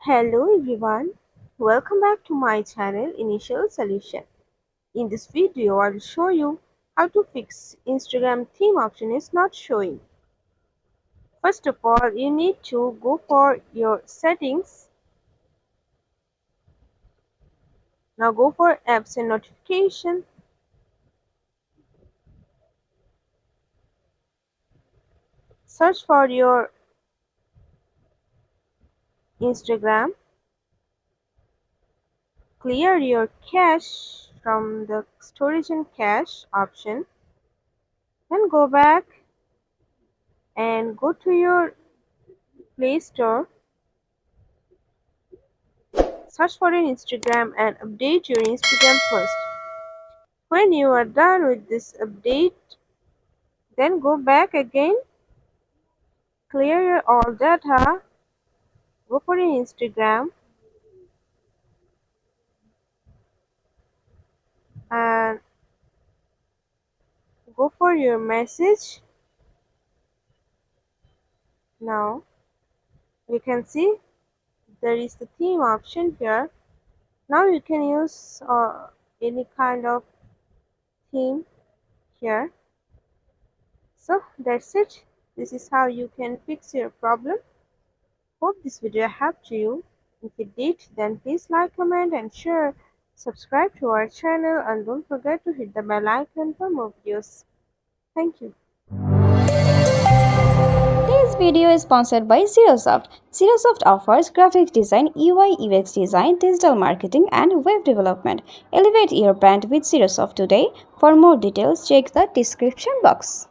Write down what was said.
Hello everyone, welcome back to my channel Initial Solution. In this video I will show you how to fix Instagram theme option is not showing. First of all, you need to go for your settings. Now go for apps and notification. Search for your Instagram. Clear your cache from the storage and cache option. Then go back and go to your Play Store. Search for an Instagram and update your Instagram first. When you are done with this update, then go back again, clear your all data, go for your Instagram and go for your message. Now you can see there is the theme option here. Now you can use any kind of theme here. So that's it. This is how you can fix your problem. Hope this video helped you. If it did, then please like, comment and share. Subscribe to our channel and don't forget to hit the bell icon for more videos. Thank you. Today's video is sponsored by Zerosoft. Zerosoft offers graphic design, UI UX design, digital marketing, and web development. Elevate your brand with Zerosoft today. For more details, check the description box.